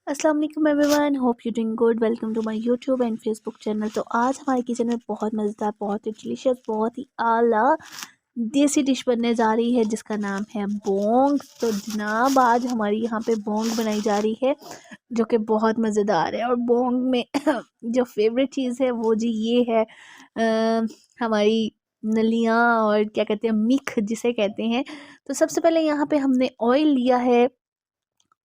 अस्सलाम वालेकुम everyone, hope you doing good. Welcome to my YouTube and Facebook channel. तो आज हमारे किचन में बहुत मज़ेदार, बहुत ही डिलीशियस, बहुत ही आला देसी डिश बनने जा रही है जिसका नाम है बोंग। तो जनाब आज हमारी यहाँ पे बोंग बनाई जा रही है जो कि बहुत मज़ेदार है। और बोंग में जो फेवरेट चीज़ है वो जी ये है हमारी नलियाँ, और क्या कहते हैं, मिख जिसे कहते हैं। तो सबसे पहले यहाँ पे हमने ऑयल लिया है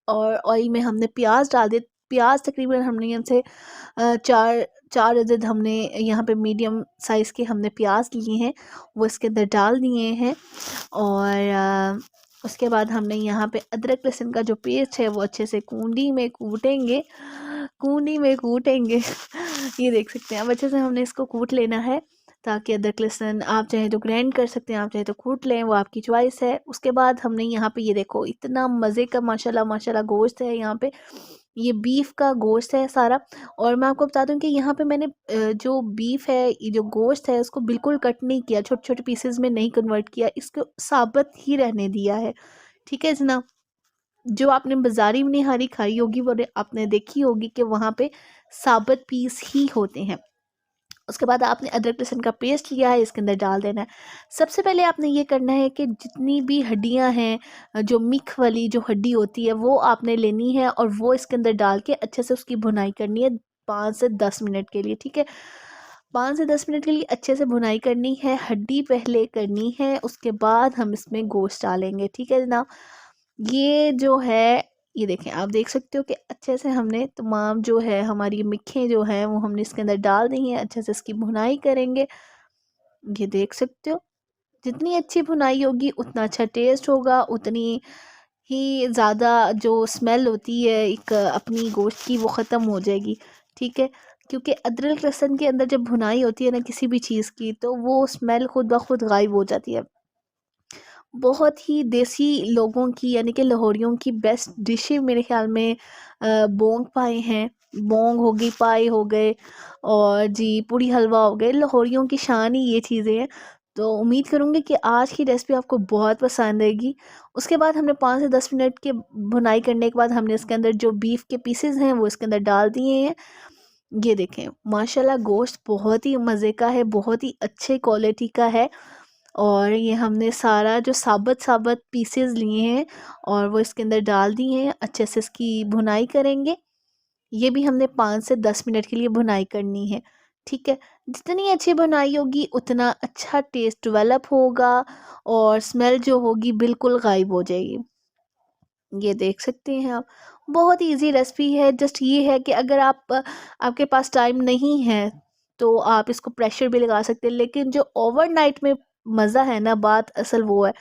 और ऑयल में हमने प्याज डाल दिए। प्याज तकरीबन हमने यहाँ से चार चार अदद हमने यहाँ पे मीडियम साइज़ के हमने प्याज लिए हैं, वो इसके अंदर डाल दिए हैं। और उसके बाद हमने यहाँ पे अदरक लहसुन का जो पेस्ट है वो अच्छे से कूंडी में कूटेंगे, कूंडी में कूटेंगे। ये देख सकते हैं, अब अच्छे से हमने इसको कूट लेना है ताकि अदरक लहसुन आप चाहे तो ग्राइंड कर सकते हैं, आप चाहे तो कूट लें, वो आपकी चॉइस है। उसके बाद हमने यहाँ पे ये देखो इतना मज़े का माशाल्लाह माशाल्लाह गोश्त है यहाँ पे, ये बीफ का गोश्त है सारा। और मैं आपको बता दूं कि यहाँ पे मैंने जो बीफ है, ये जो गोश्त है, उसको बिल्कुल कट नहीं किया, छोटे छोटे पीसेस में नहीं कन्वर्ट किया, इसको साबुत ही रहने दिया है। ठीक है जना, जो आपने बाजारी निहारी खाई होगी वो आपने देखी होगी कि वहाँ पे साबुत पीस ही होते हैं। उसके बाद आपने अदरक लहसुन का पेस्ट लिया है, इसके अंदर डाल देना है। सबसे पहले आपने ये करना है कि जितनी भी हड्डियां हैं, जो मिख वाली जो हड्डी होती है वो आपने लेनी है और वो इसके अंदर डाल के अच्छे से उसकी भुनाई करनी है 5 से 10 मिनट के लिए। ठीक है, 5 से 10 मिनट के लिए अच्छे से भुनाई करनी है, हड्डी पहले करनी है, उसके बाद हम इसमें गोश्त डालेंगे। ठीक है जनाब, ये जो है, ये देखें, आप देख सकते हो कि अच्छे से हमने तमाम जो है हमारी मिखें जो है वो हमने इसके अंदर डाल दी हैं। अच्छे से इसकी भुनाई करेंगे, ये देख सकते हो। जितनी अच्छी भुनाई होगी उतना अच्छा टेस्ट होगा, उतनी ही ज़्यादा जो स्मेल होती है एक अपनी गोश्त की वो ख़त्म हो जाएगी। ठीक है, क्योंकि अदरक लहसुन के अंदर जब भुनाई होती है ना किसी भी चीज़ की, तो वो स्मेल खुद ब खुद गायब हो जाती है। बहुत ही देसी लोगों की यानी कि लाहौरियों की बेस्ट डिशें मेरे ख्याल में बोंग पाए हैं। बोंग हो गई, पाए हो गए, और जी पूड़ी हलवा हो गए, लाहौरियों की शान ही ये चीज़ें हैं। तो उम्मीद करूँगी कि आज की रेसिपी आपको बहुत पसंद आएगी। उसके बाद हमने 5 से 10 मिनट के भुनाई करने के बाद हमने इसके अंदर जो बीफ के पीसेस हैं वो इसके अंदर डाल दिए हैं। ये देखें माशाल्लाह गोश्त बहुत ही मज़े का है, बहुत ही अच्छे क्वालिटी का है। और ये हमने सारा जो साबुत साबुत पीसेस लिए हैं और वो इसके अंदर डाल दिए हैं, अच्छे से इसकी भुनाई करेंगे। ये भी हमने 5 से 10 मिनट के लिए भुनाई करनी है। ठीक है, जितनी अच्छी भुनाई होगी उतना अच्छा टेस्ट डेवलप होगा और स्मेल जो होगी बिल्कुल गायब हो जाएगी। ये देख सकते हैं आप, बहुत ही इजी रेसिपी है। जस्ट ये है कि अगर आपके पास टाइम नहीं है तो आप इसको प्रेशर भी लगा सकते हैं, लेकिन जो ओवरनाइट में मज़ा है ना, बात असल वो है।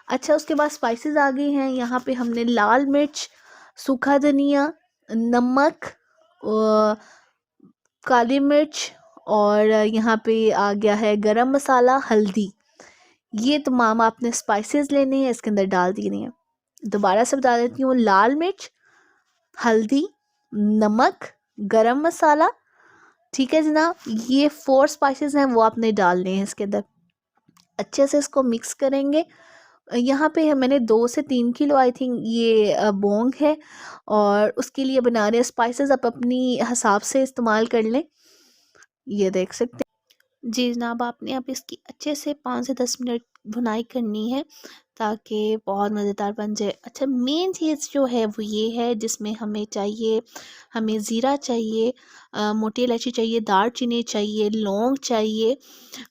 अच्छा, उसके बाद स्पाइसेस आ गए हैं। यहाँ पे हमने लाल मिर्च, सूखा धनिया, नमक, काली मिर्च, और यहाँ पे आ गया है गरम मसाला, हल्दी। ये तमाम आपने स्पाइसेस लेने हैं, इसके अंदर डाल देने हैं। दोबारा से बता देती हूँ, लाल मिर्च, हल्दी, नमक, गरम मसाला। ठीक है जनाब, ये 4 स्पाइसेस हैं वो आपने डालने हैं इसके अंदर। अच्छे से इसको मिक्स करेंगे। यहाँ पे है मैंने 2 से 3 किलो आई थिंक ये बोंग है, और उसके लिए बना रहे हैं। स्पाइसेस आप अपनी हिसाब से इस्तेमाल कर लें, ये देख सकते हैं। जी जनाब, आपने अब इसकी अच्छे से 5 से 10 मिनट भुनाई करनी है ताकि बहुत मज़ेदार बन जाए। अच्छा, मेन चीज़ जो है वो ये है जिसमें हमें चाहिए, हमें ज़ीरा चाहिए, मोटी इलायची चाहिए, दालचीनी चाहिए, लौंग चाहिए,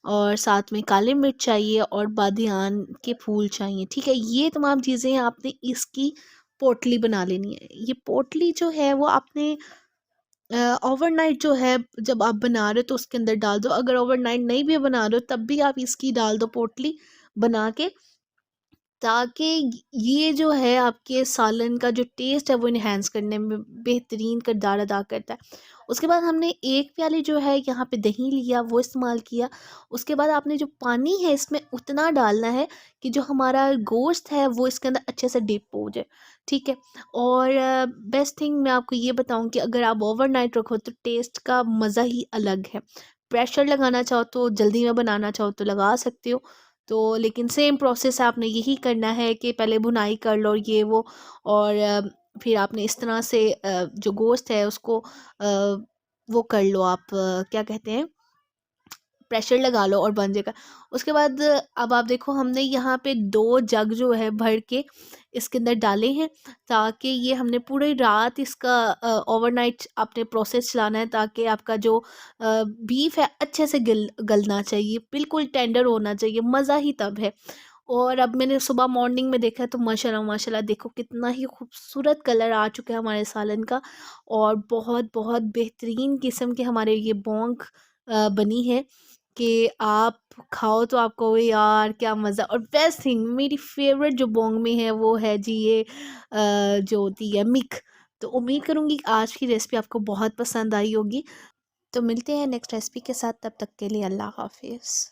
और साथ में काली मिर्च चाहिए, और बादियान के फूल चाहिए। ठीक है, ये तमाम चीज़ें आपने इसकी पोटली बना लेनी है। ये पोटली जो है वो आपने ओवरनाइट जो है जब आप बना रहे हो तो उसके अंदर डाल दो। अगर ओवरनाइट नहीं भी बना रहे हो तब भी आप इसकी डाल दो पोटली बना के, ताकि ये जो है आपके सालन का जो टेस्ट है वो इन्हेंस करने में बेहतरीन किरदार अदा करता है। उसके बाद हमने 1 प्याली जो है यहाँ पे दही लिया, वो इस्तेमाल किया। उसके बाद आपने जो पानी है इसमें उतना डालना है कि जो हमारा गोश्त है वो इसके अंदर अच्छे से डिप हो जाए। ठीक है, और बेस्ट थिंग मैं आपको ये बताऊँ कि अगर आप ओवरनाइट रखो तो टेस्ट का मज़ा ही अलग है। प्रेशर लगाना चाहो तो, जल्दी में बनाना चाहो तो लगा सकते हो। तो लेकिन सेम प्रोसेस है, आपने यही करना है कि पहले भुनाई कर लो ये वो, और फिर आपने इस तरह से जो गोश्त है उसको वो कर लो आप, क्या कहते हैं, प्रेशर लगा लो और बन जाएगा। उसके बाद अब आप देखो हमने यहाँ पे 2 जग जो है भर के इसके अंदर डाले हैं, ताकि ये हमने पूरी रात इसका ओवरनाइट आपने प्रोसेस चलाना है, ताकि आपका जो बीफ है अच्छे से गलना चाहिए, बिल्कुल टेंडर होना चाहिए, मज़ा ही तब है। और अब मैंने सुबह मॉर्निंग में देखा है तो माशाल्लाह माशाल्लाह देखो कितना ही खूबसूरत कलर आ चुका है हमारे सालन का, और बहुत बहुत बेहतरीन किस्म के हमारे ये बोंग बनी है कि आप खाओ तो आपको यार क्या मज़ा। और बेस्ट थिंग मेरी फेवरेट जो बोंग में है वो है जी ये जो होती है मिक। तो उम्मीद करूँगी कि आज की रेसिपी आपको बहुत पसंद आई होगी। तो मिलते हैं नेक्स्ट रेसिपी के साथ, तब तक के लिए अल्लाह हाफिज़।